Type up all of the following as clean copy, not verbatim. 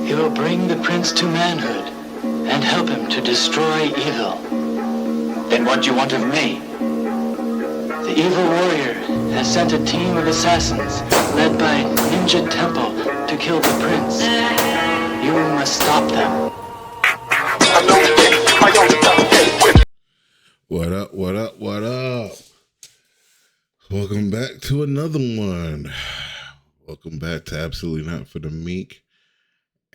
He will bring the prince to manhood and help him to destroy evil. Then what do you want of me? The evil warrior has sent a team of assassins led by Ninja Temple to kill the prince. You must stop them. What up, what up, what up? Welcome back to another one. Welcome back to Absolutelynotforthemeek. Meek.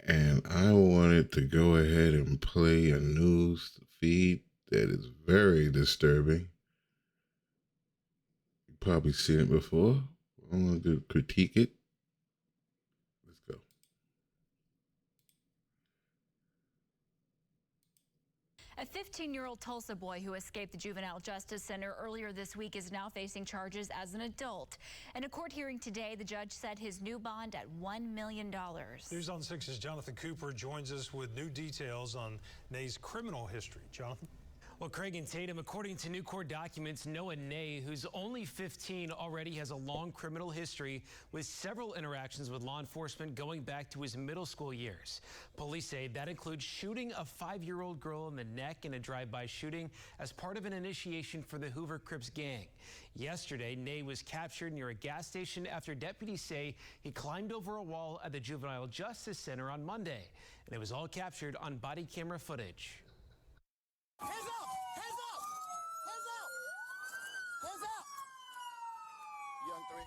And I wanted to go ahead and play a news feed that is very disturbing. You've probably seen it before. I'm going to critique it. Let's go. A 15-year-old Tulsa boy who escaped the Juvenile Justice Center earlier this week is now facing charges as an adult. In a court hearing today, the judge set his new bond at $1 million. News on 6's Jonathan Cooper joins us with new details on Nay's criminal history. Jonathan? Well, Craig and Tatum, according to new court documents, Noah Nay, who's only 15, already has a long criminal history with several interactions with law enforcement going back to his middle school years. Police say that includes shooting a 5-year-old girl in the neck in a drive-by shooting as part of an initiation for the Hoover Crips gang. Yesterday, Nay was captured near a gas station after deputies say he climbed over a wall at the Juvenile Justice Center on Monday, and it was all captured on body camera footage. Hands up! Hands up! Hands up! Hands up! Young three.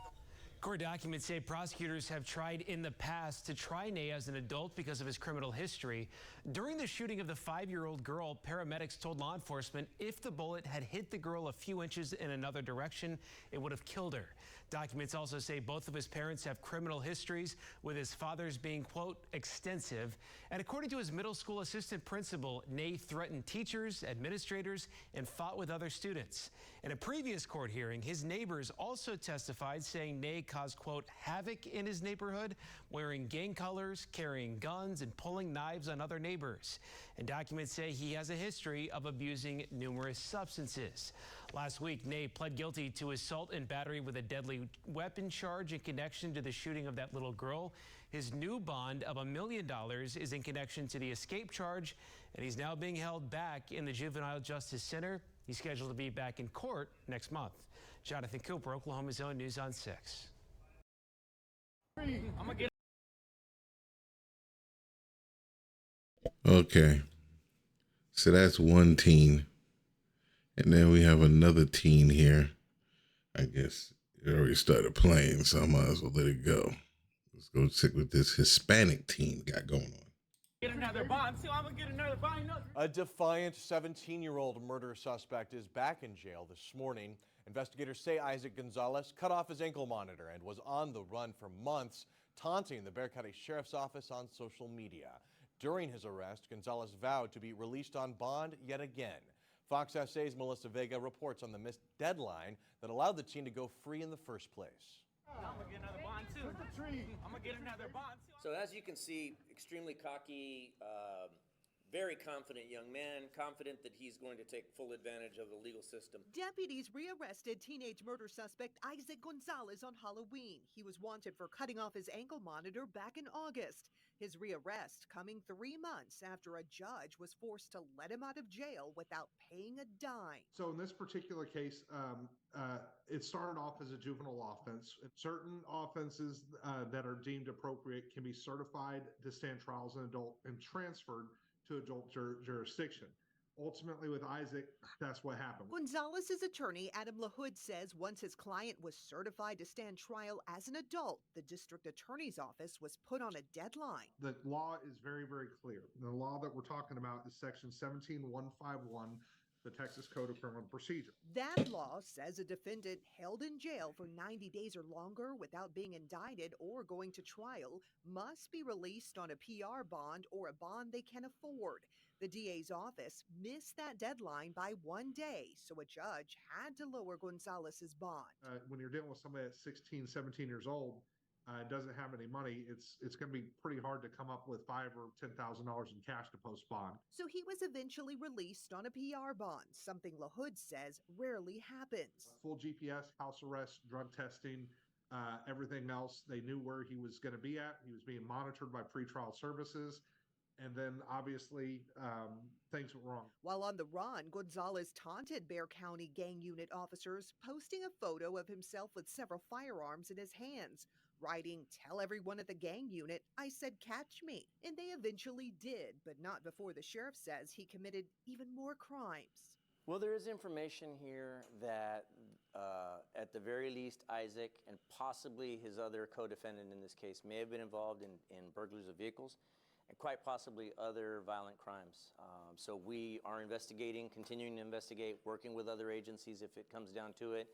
Court documents say prosecutors have tried in the past to try Nay as an adult because of his criminal history. During the shooting of the 5-year-old girl, paramedics told law enforcement if the bullet had hit the girl a few inches in another direction, it would have killed her. Documents also say both of his parents have criminal histories, with his father's being, quote, extensive. And according to his middle school assistant principal, Nay threatened teachers, administrators, and fought with other students. In a previous court hearing, his neighbors also testified, saying Nay caused, quote, havoc in his neighborhood, wearing gang colors, carrying guns, and pulling knives on other neighbors. And documents say he has a history of abusing numerous substances. Last week, Nay pled guilty to assault and battery with a deadly weapon charge in connection to the shooting of that little girl. His new bond of $1 million is in connection to the escape charge, and he's now being held back in the Juvenile Justice Center. He's scheduled to be back in court next month. Jonathan Cooper, Oklahoma's own News on 6. Okay. So that's one teen. And then we have another teen here. I guess it already started playing, so I might as well let it go. Let's go check what this Hispanic teen got going on. Get another bond. See, I'm gonna get another bond. A defiant 17-year-old murder suspect is back in jail this morning. Investigators say Isaac Gonzalez cut off his ankle monitor and was on the run for months, taunting the Bexar County Sheriff's Office on social media. During his arrest, Gonzalez vowed to be released on bond yet again. Fox SA's Melissa Vega reports on the missed deadline that allowed the teen to go free in the first place. I'm gonna get another bond too. I'm gonna get another bond too. So as you can see, extremely cocky, very confident young man, confident that he's going to take full advantage of the legal system. Deputies rearrested teenage murder suspect Isaac Gonzalez on Halloween. He was wanted for cutting off his ankle monitor back in August. His rearrest coming 3 months after a judge was forced to let him out of jail without paying a dime. So in this particular case, it started off as a juvenile offense. Certain offenses that are deemed appropriate can be certified to stand trial as an adult and transferred to adult jurisdiction. Ultimately, with Isaac, that's what happened. Gonzalez's attorney, Adam LaHood, says once his client was certified to stand trial as an adult, the district attorney's office was put on a deadline. The law is very, very clear. The law that we're talking about is Section 17151, the Texas Code of Criminal Procedure. That law says a defendant held in jail for 90 days or longer without being indicted or going to trial must be released on a PR bond or a bond they can afford. The DA's office missed that deadline by 1 day, so a judge had to lower Gonzalez's bond. When you're dealing with somebody that's 16, 17 years old, doesn't have any money, it's going to be pretty hard to come up with $5,000 or $10,000 in cash to post bond. So he was eventually released on a PR bond, something LaHood says rarely happens. Full GPS, house arrest, drug testing, Everything else, they knew where he was going to be at. He was being monitored by pretrial services. And then obviously things went wrong. While on the run, Gonzalez taunted Bexar County gang unit officers, posting a photo of himself with several firearms in his hands, writing, "Tell everyone at the gang unit I said catch me." And they eventually did, but not before the sheriff says he committed even more crimes. Well, there is information here that at the very least, Isaac and possibly his other co-defendant in this case may have been involved in burglaries of vehicles and quite possibly other violent crimes. So we are investigating, continuing to investigate, working with other agencies if it comes down to it,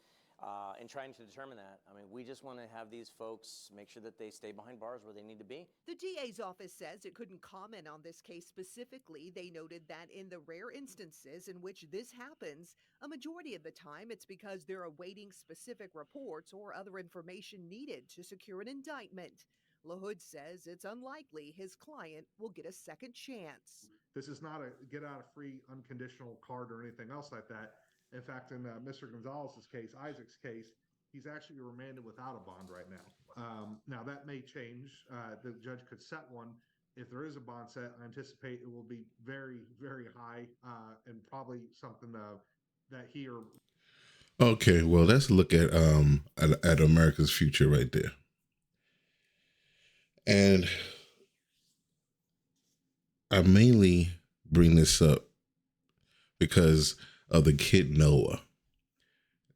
and trying to determine that. I mean, we just want to have these folks make sure that they stay behind bars where they need to be. The DA's office says it couldn't comment on this case specifically. They noted that in the rare instances in which this happens, a majority of the time it's because they're awaiting specific reports or other information needed to secure an indictment. LaHood says it's unlikely his client will get a second chance. This is not a get out of free unconditional card or anything else like that. In fact, in Mr. Gonzalez's case, Isaac's case, he's actually remanded without a bond right now. Now that may change. The judge could set one. If there is a bond set, I anticipate it will be very, very high and probably something that he or. Okay, well, let's look at America's future right there. And I mainly bring this up because of the kid Noah,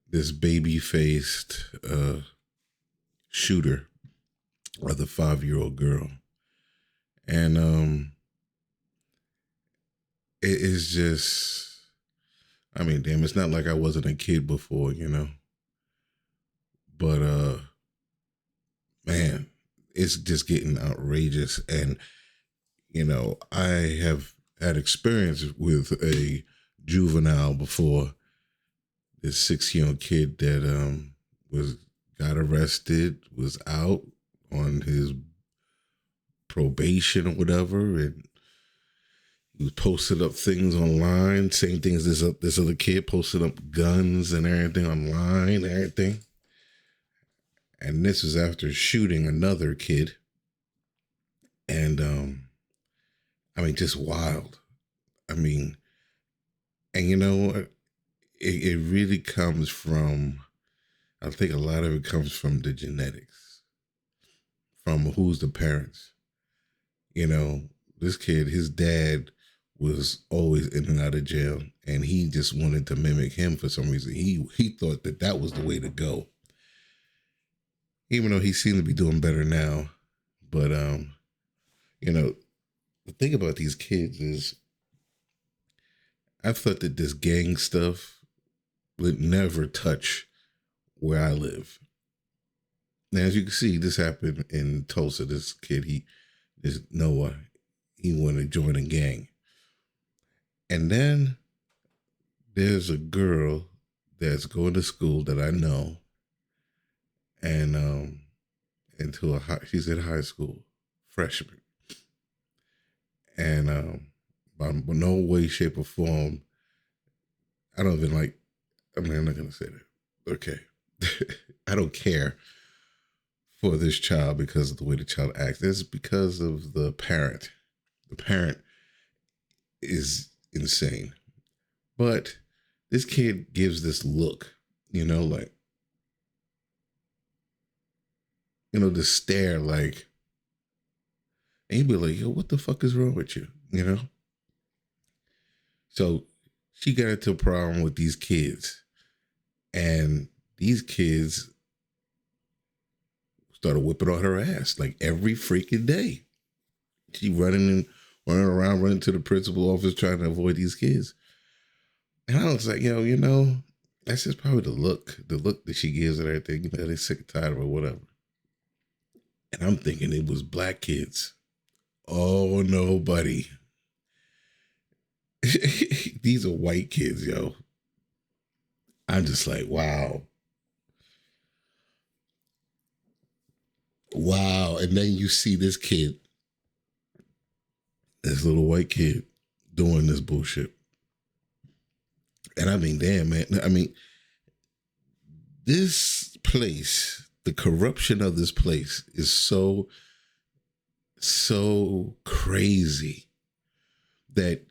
this baby-faced shooter of the 5-year-old girl. And it is just, I mean, damn, it's not like I wasn't a kid before, you know. But, man, it's just getting outrageous. And, you know, I have had experience with a juvenile before. This 6-year-old kid that got arrested, was out on his probation or whatever, and he was posted up things online, same things this other kid posted up guns and everything online, everything. And this was after shooting another kid. And I mean, just wild. I mean, and you know what? It really comes from, I think a lot of it comes from the genetics, from who's the parents. You know, this kid, his dad was always in and out of jail, and he just wanted to mimic him for some reason. He thought that was the way to go. Even though he seemed to be doing better now. But, you know, the thing about these kids is I thought that this gang stuff would never touch where I live. Now, as you can see, this happened in Tulsa. This kid, this Noah, he wanted to join a gang. And then there's a girl that's going to school that I know, and she's in high school, freshman. And by no way, shape, or form, I don't even like, I mean, I'm not going to say that. Okay. I don't care for this child because of the way the child acts. It's because of the parent. The parent is insane. But this kid gives this look, you know, like, you know, the stare, like, and you'd be like, yo, what the fuck is wrong with you? You know? So she got into a problem with these kids. And these kids started whipping on her ass like every freaking day. She running around, running to the principal office trying to avoid these kids. And I was like, yo, you know, that's just probably the look that she gives and everything. You know, they're sick and tired of her, whatever. And I'm thinking it was black kids. Oh, no, buddy. These are white kids, yo. I'm just like, wow. Wow. And then you see this kid, this little white kid doing this bullshit. And I mean, damn, man. I mean, this place the corruption of this place is so crazy that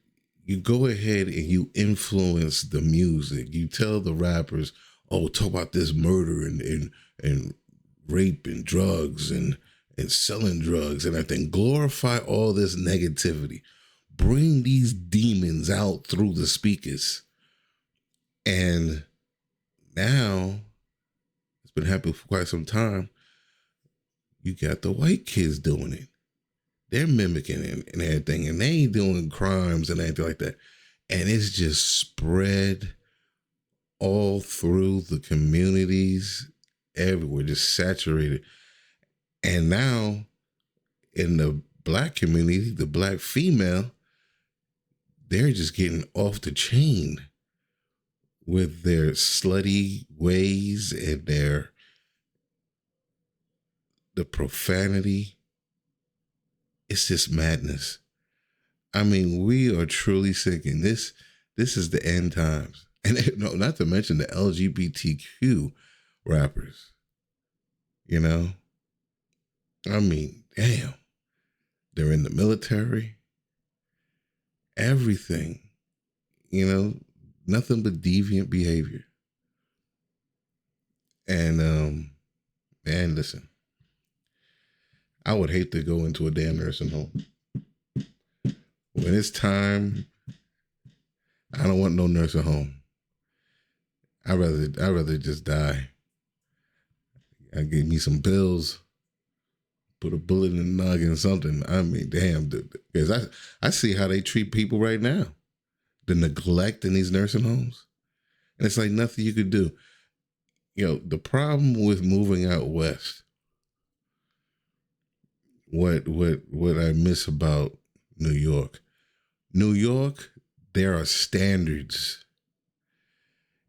you go ahead and you influence the music. You tell the rappers, oh, talk about this murder and rape and drugs and selling drugs, and I think glorify all this negativity. Bring these demons out through the speakers. And now, it's been happening for quite some time, you got the white kids doing it. They're mimicking it and everything, and they ain't doing crimes and anything like that. And it's just spread all through the communities, everywhere, just saturated. And now, in the black community, the black female, they're just getting off the chain with their slutty ways and the profanity. It's just madness. I mean, we are truly sinking. This is the end times. And no, not to mention the LGBTQ rappers. You know? I mean, damn. They're in the military. Everything. You know, nothing but deviant behavior. And man, listen. I would hate to go into a damn nursing home. When it's time, I don't want no nursing home. I'd rather just die. I give me some pills, put a bullet in the noggin, something. I mean, damn, because I see how they treat people right now. The neglect in these nursing homes. And it's like nothing you could do. You know, the problem with moving out west, what I miss about New York. New York, there are standards.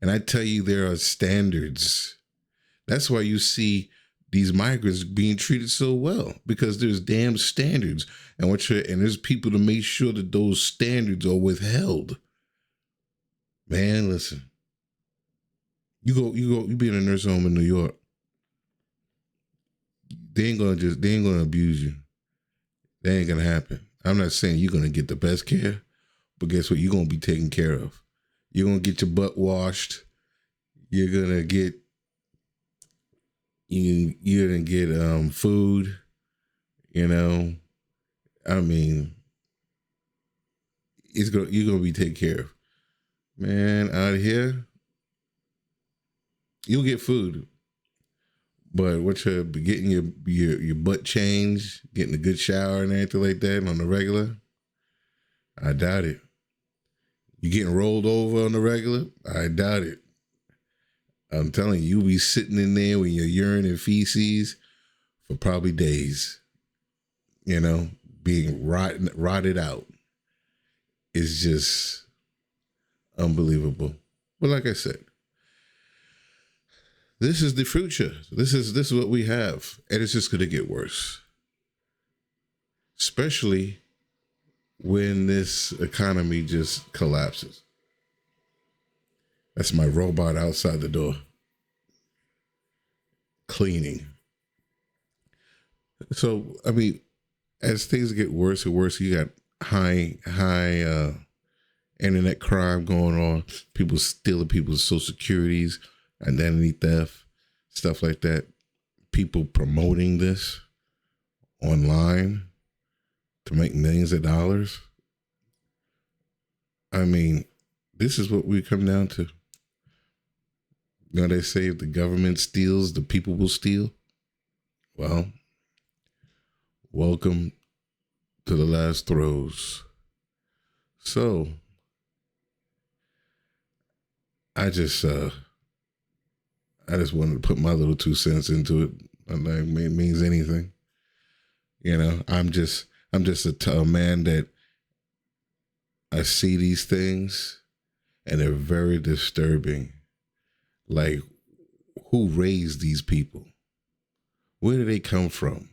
And I tell you, there are standards. That's why you see these migrants being treated so well, because there's damn standards. And there's people to make sure that those standards are withheld. Man, listen. You be in a nursing home in New York. They ain't gonna abuse you. That ain't gonna happen. I'm not saying you're gonna get the best care, but guess what? You're gonna be taken care of. You're gonna get your butt washed. You're gonna get food. You know, I mean, you're gonna be taken care of. Man, out here, you'll get food. But what you're getting your butt changed, getting a good shower and everything like that on the regular, I doubt it. You getting rolled over on the regular, I doubt it. I'm telling you, you'll be sitting in there with your urine and feces for probably days. You know, being rotted out. It's just unbelievable. But like I said, this is the future. This is what we have. And it's just going to get worse. Especially when this economy just collapses. That's my robot outside the door. Cleaning. So, I mean, as things get worse and worse, you got high internet crime going on. People stealing people's social securities, identity theft, stuff like that. People promoting this online to make millions of dollars. I mean, this is what we come down to. You know, they say if the government steals, the people will steal. Well, welcome to the last throes. So, I just wanted to put my little 2 cents into it. I'm like, it means anything. You know, I'm just a man that I see these things and they're very disturbing. Like, who raised these people? Where do they come from?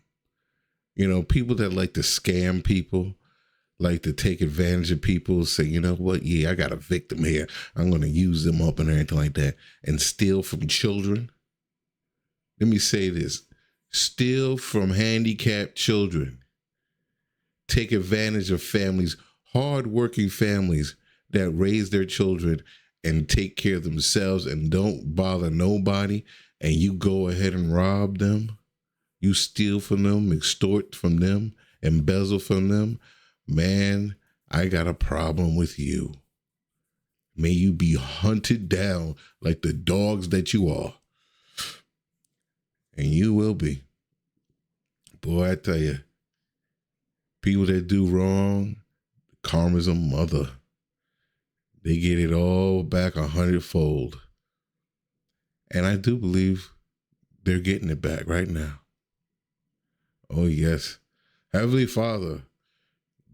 You know, people that like to scam people, like to take advantage of people, say, you know what? Yeah, I got a victim here. I'm going to use them up and everything like that, and steal from children. let me say this, steal from handicapped children, take advantage of families, hardworking families that raise their children and take care of themselves and don't bother nobody, and you go ahead and rob them, you steal from them, extort from them, embezzle from them, man, I got a problem with you. May you be hunted down like the dogs that you are. And you will be. Boy, I tell you, people that do wrong, karma's a mother. They get it all back 100-fold. And I do believe they're getting it back right now. Oh, yes. Heavenly Father,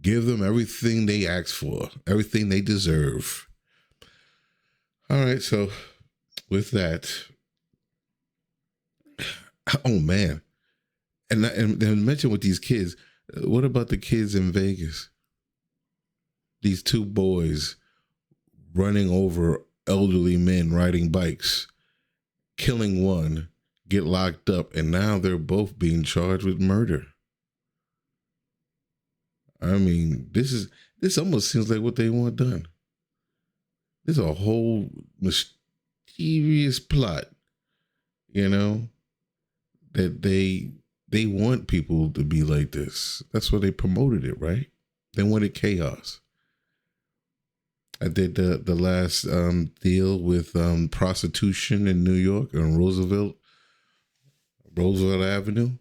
give them everything they ask for, everything they deserve. All right, so with that, oh, man. And mention with these kids, what about the kids in Vegas? These two boys running over elderly men riding bikes, killing one, get locked up, and now they're both being charged with murder. I mean, this almost seems like what they want done. There's a whole mysterious plot, you know, that they want people to be like this. That's why they promoted it, right? They wanted chaos. I did the last deal with prostitution in New York on Roosevelt Avenue,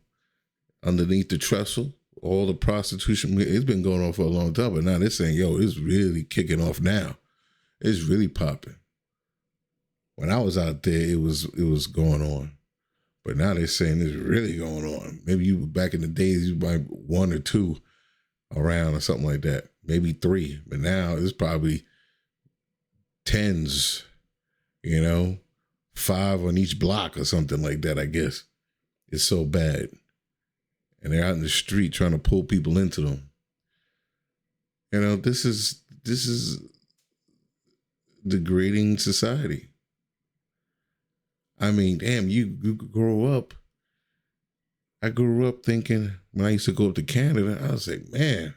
underneath the trestle. All the prostitution, it's been going on for a long time, but now they're saying, yo, it's really kicking off now. It's really popping. When I was out there, it was going on. But now they're saying it's really going on. Maybe you back in the days, you might 1 or 2 around or something like that. Maybe 3. But now it's probably tens, 5 on each block or something like that, I guess. It's so bad. And they're out in the street trying to pull people into them. This is degrading society. I mean, damn, you grow up. I grew up thinking, when I used to go up to Canada, I was like, man,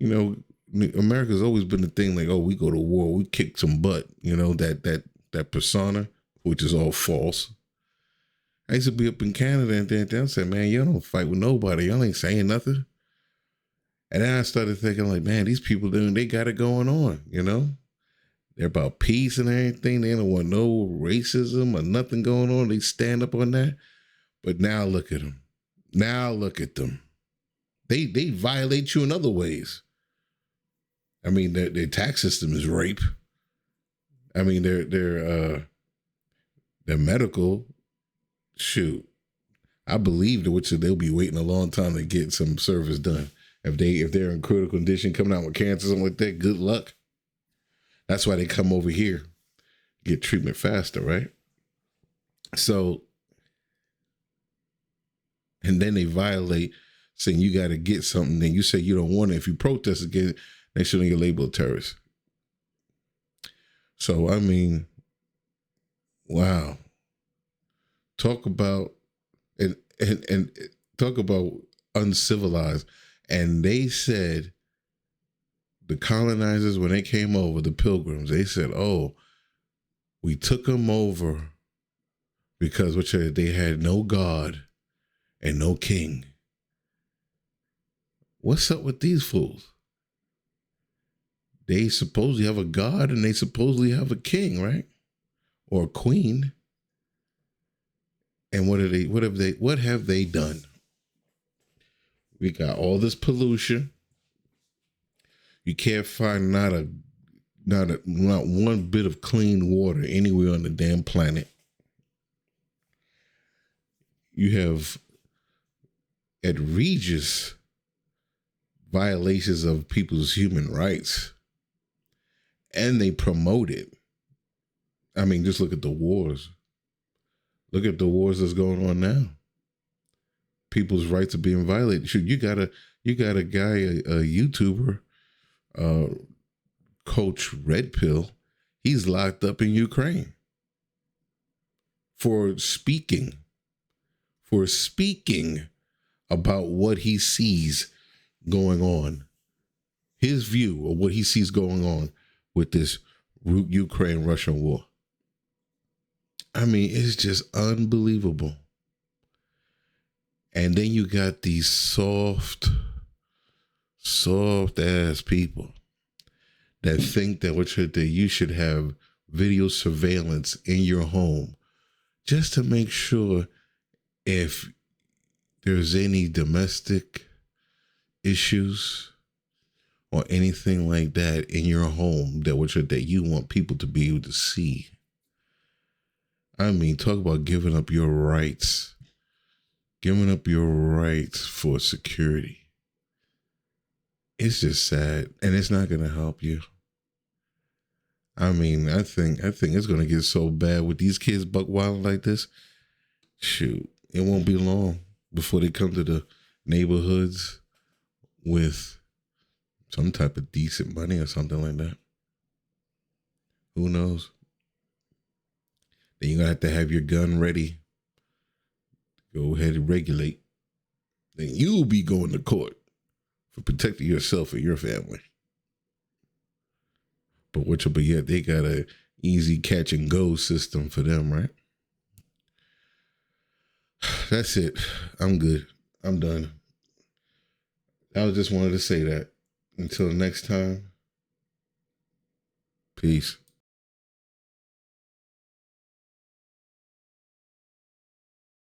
America's always been the thing like, oh, we go to war, we kick some butt, that persona, which is all false. I used to be up in Canada and then they'll say, man, y'all don't fight with nobody. Y'all ain't saying nothing. And then I started thinking like, man, these people, they got it going on, They're about peace and everything. They don't want no racism or nothing going on. They stand up on that. But now look at them. Now look at them. They violate you in other ways. I mean, their tax system is rape. I mean, their medical, shoot. I believe they'll be waiting a long time to get some service done. If they're in critical condition, coming out with cancer, something like that, good luck. That's why they come over here, get treatment faster, right? So, and then they violate, saying you got to get something. Then you say you don't want it. If you protest against it, they shouldn't get labeled a terrorist. So, I mean, wow. Talk about and talk about uncivilized. And they said, the colonizers, when they came over, the pilgrims, they said, oh, we took them over because they had no God and no king. What's up with these fools? They supposedly have a God and they supposedly have a king, right? Or a queen. And what have they done? We got all this pollution. You can't find not one bit of clean water anywhere on the damn planet. You have egregious violations of people's human rights. And they promote it. I mean, just look at the wars. Look at the wars that's going on now. People's rights are being violated. Shoot, you got a guy, a YouTuber, Coach Red Pill. He's locked up in Ukraine for speaking for speaking about what he sees going on. His view of what he sees going on with this Ukraine-Russian war. I mean, it's just unbelievable. And then you got these soft ass people that think that you should have video surveillance in your home just to make sure if there's any domestic issues or anything like that in your home that you want people to be able to see. I mean, talk about giving up your rights. Giving up your rights for security. It's just sad, and it's not going to help you. I mean, I think it's going to get so bad with these kids buck wild like this. Shoot, it won't be long before they come to the neighborhoods with some type of decent money or something like that. Who knows? Then you're going to have your gun ready. Go ahead and regulate. Then you'll be going to court for protecting yourself and your family. But yet they got a easy catch and go system for them, right? That's it. I'm good. I'm done. I just wanted to say that. Until next time, peace.